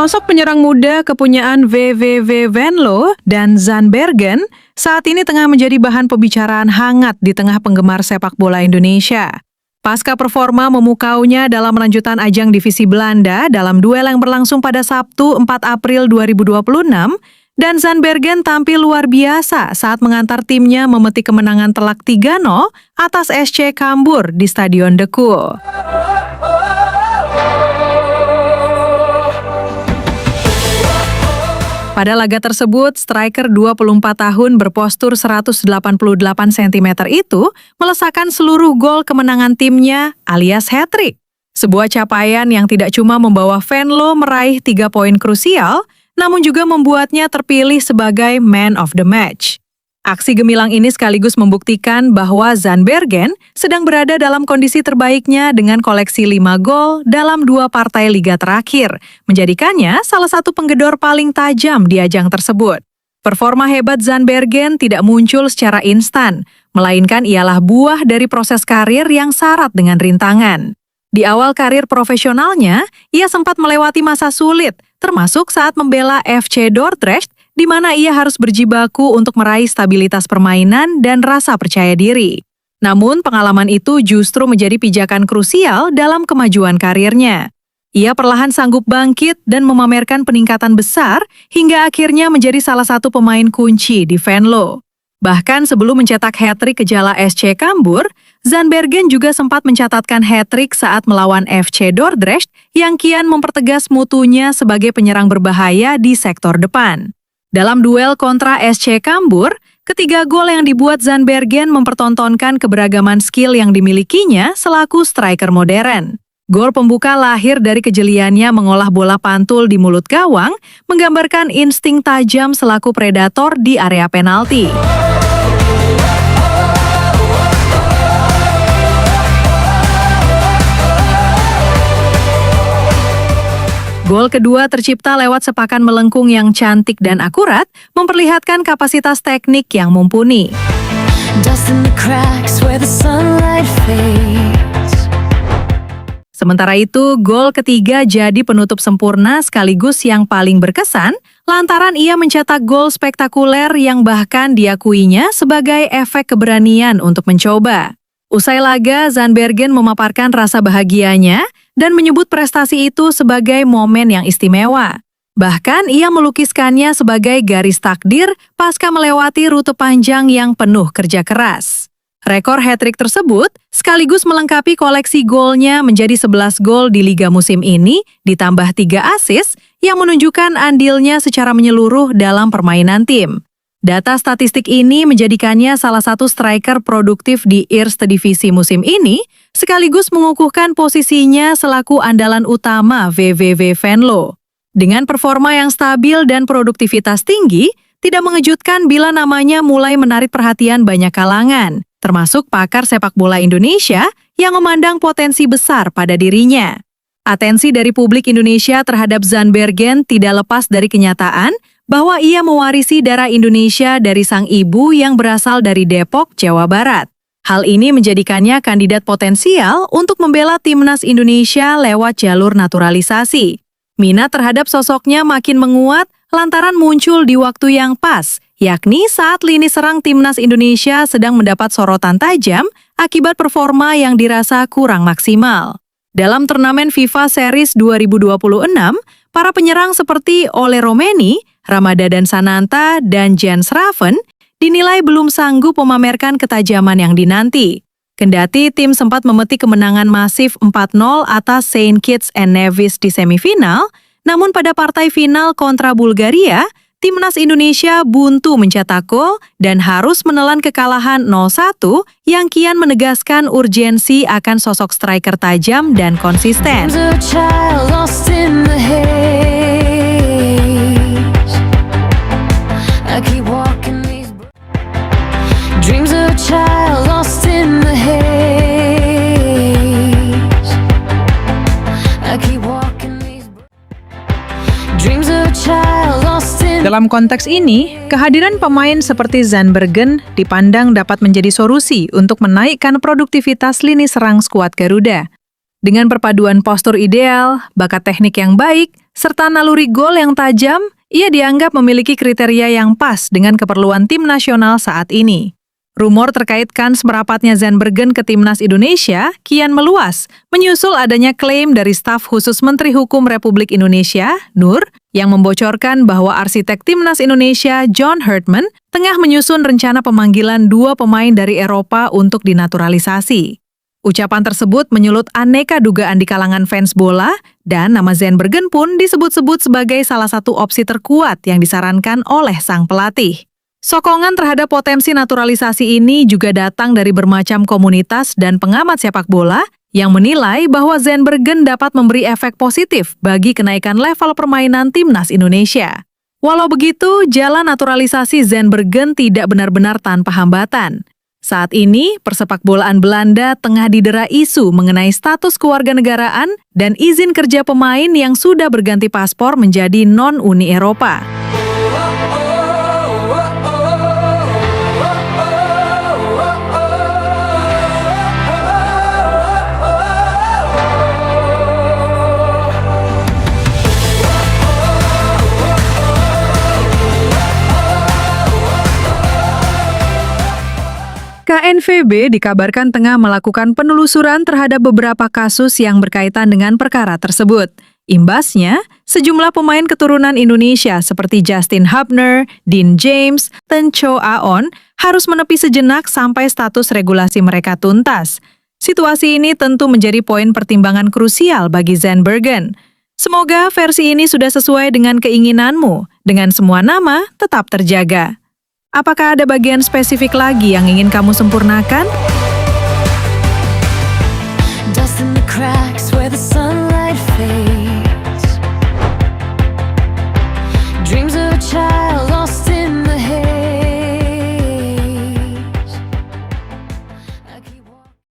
Sosok penyerang muda kepunyaan VVV Venlo dan Zandbergen saat ini tengah menjadi bahan pembicaraan hangat di tengah penggemar sepak bola Indonesia. Pasca performa memukaunya dalam lanjutan ajang divisi Belanda dalam duel yang berlangsung pada Sabtu 4 April 2026, dan Zandbergen tampil luar biasa saat mengantar timnya memetik kemenangan telak 3-0 atas SC Cambuur di Stadion Deku. Pada laga tersebut, striker 24 tahun berpostur 188 cm itu melesakkan seluruh gol kemenangan timnya alias hat-trick. Sebuah capaian yang tidak cuma membawa Venlo meraih 3 poin krusial, namun juga membuatnya terpilih sebagai man of the match. Aksi gemilang ini sekaligus membuktikan bahwa Zandbergen sedang berada dalam kondisi terbaiknya dengan koleksi 5 gol dalam 2 partai liga terakhir, menjadikannya salah satu penggedor paling tajam di ajang tersebut. Performa hebat Zandbergen tidak muncul secara instan, melainkan ialah buah dari proses karir yang syarat dengan rintangan. Di awal karir profesionalnya, ia sempat melewati masa sulit, termasuk saat membela FC Dordrecht, di mana ia harus berjibaku untuk meraih stabilitas permainan dan rasa percaya diri. Namun, pengalaman itu justru menjadi pijakan krusial dalam kemajuan karirnya. Ia perlahan sanggup bangkit dan memamerkan peningkatan besar hingga akhirnya menjadi salah satu pemain kunci di Venlo. Bahkan sebelum mencetak hat-trick kejala SC Cambuur, Zandbergen juga sempat mencatatkan hat-trick saat melawan FC Dordrecht yang kian mempertegas mutunya sebagai penyerang berbahaya di sektor depan. Dalam duel kontra SC Cambuur, ketiga gol yang dibuat Zandbergen mempertontonkan keberagaman skill yang dimilikinya selaku striker modern. Gol pembuka lahir dari kejeliannya mengolah bola pantul di mulut gawang, menggambarkan insting tajam selaku predator di area penalti. Gol kedua tercipta lewat sepakan melengkung yang cantik dan akurat, memperlihatkan kapasitas teknik yang mumpuni. Sementara itu, gol ketiga jadi penutup sempurna sekaligus yang paling berkesan, lantaran ia mencetak gol spektakuler yang bahkan diakuinya sebagai efek keberanian untuk mencoba. Usai laga, Zandbergen memaparkan rasa bahagianya dan menyebut prestasi itu sebagai momen yang istimewa. Bahkan ia melukiskannya sebagai garis takdir pasca melewati rute panjang yang penuh kerja keras. Rekor hat-trick tersebut sekaligus melengkapi koleksi golnya menjadi 11 gol di liga musim ini, ditambah 3 assist yang menunjukkan andilnya secara menyeluruh dalam permainan tim. Data statistik ini menjadikannya salah satu striker produktif di Eerste Divisi musim ini, sekaligus mengukuhkan posisinya selaku andalan utama VVV Venlo. Dengan performa yang stabil dan produktivitas tinggi, tidak mengejutkan bila namanya mulai menarik perhatian banyak kalangan, termasuk pakar sepak bola Indonesia yang memandang potensi besar pada dirinya. Atensi dari publik Indonesia terhadap Zandbergen tidak lepas dari kenyataan bahwa ia mewarisi darah Indonesia dari sang ibu yang berasal dari Depok, Jawa Barat. Hal ini menjadikannya kandidat potensial untuk membela timnas Indonesia lewat jalur naturalisasi. Minat terhadap sosoknya makin menguat lantaran muncul di waktu yang pas, yakni saat lini serang timnas Indonesia sedang mendapat sorotan tajam akibat performa yang dirasa kurang maksimal. Dalam turnamen FIFA Series 2026, para penyerang seperti Ole Romeni, Ramadhan Sananta, dan Jens Raven dinilai belum sanggup memamerkan ketajaman yang dinanti. Kendati tim sempat memetik kemenangan masif 4-0 atas Saint Kitts and Nevis di semifinal, namun pada partai final kontra Bulgaria, timnas Indonesia buntu mencetak gol dan harus menelan kekalahan 0-1 yang kian menegaskan urgensi akan sosok striker tajam dan konsisten. Dreams of a child lost in the haze. I keep walking these. Dreams of a child lost in. Dalam konteks ini, kehadiran pemain seperti Zandbergen dipandang dapat menjadi solusi untuk menaikkan produktivitas lini serang skuad Garuda. Dengan perpaduan postur ideal, bakat teknik yang baik, serta naluri gol yang tajam, ia dianggap memiliki kriteria yang pas dengan keperluan tim nasional saat ini. Rumor terkait kans merapatnya Zandbergen ke timnas Indonesia kian meluas, menyusul adanya klaim dari staf khusus Menteri Hukum Republik Indonesia, Nur, yang membocorkan bahwa arsitek timnas Indonesia, John Herdman, tengah menyusun rencana pemanggilan 2 pemain dari Eropa untuk dinaturalisasi. Ucapan tersebut menyulut aneka dugaan di kalangan fans bola, dan nama Zandbergen pun disebut-sebut sebagai salah satu opsi terkuat yang disarankan oleh sang pelatih. Sokongan terhadap potensi naturalisasi ini juga datang dari bermacam komunitas dan pengamat sepak bola yang menilai bahwa Zandbergen dapat memberi efek positif bagi kenaikan level permainan timnas Indonesia. Walau begitu, jalan naturalisasi Zandbergen tidak benar-benar tanpa hambatan. Saat ini, persepakbolaan Belanda tengah didera isu mengenai status kewarganegaraan dan izin kerja pemain yang sudah berganti paspor menjadi non-Uni Eropa. KNVB dikabarkan tengah melakukan penelusuran terhadap beberapa kasus yang berkaitan dengan perkara tersebut. Imbasnya, sejumlah pemain keturunan Indonesia seperti Justin Hubner, Dean James, dan Cho Aon harus menepi sejenak sampai status regulasi mereka tuntas. Situasi ini tentu menjadi poin pertimbangan krusial bagi Zandbergen. Semoga versi ini sudah sesuai dengan keinginanmu, dengan semua nama tetap terjaga. Apakah ada bagian spesifik lagi yang ingin kamu sempurnakan? Dust in the cracks where the sunlight fades. Dreams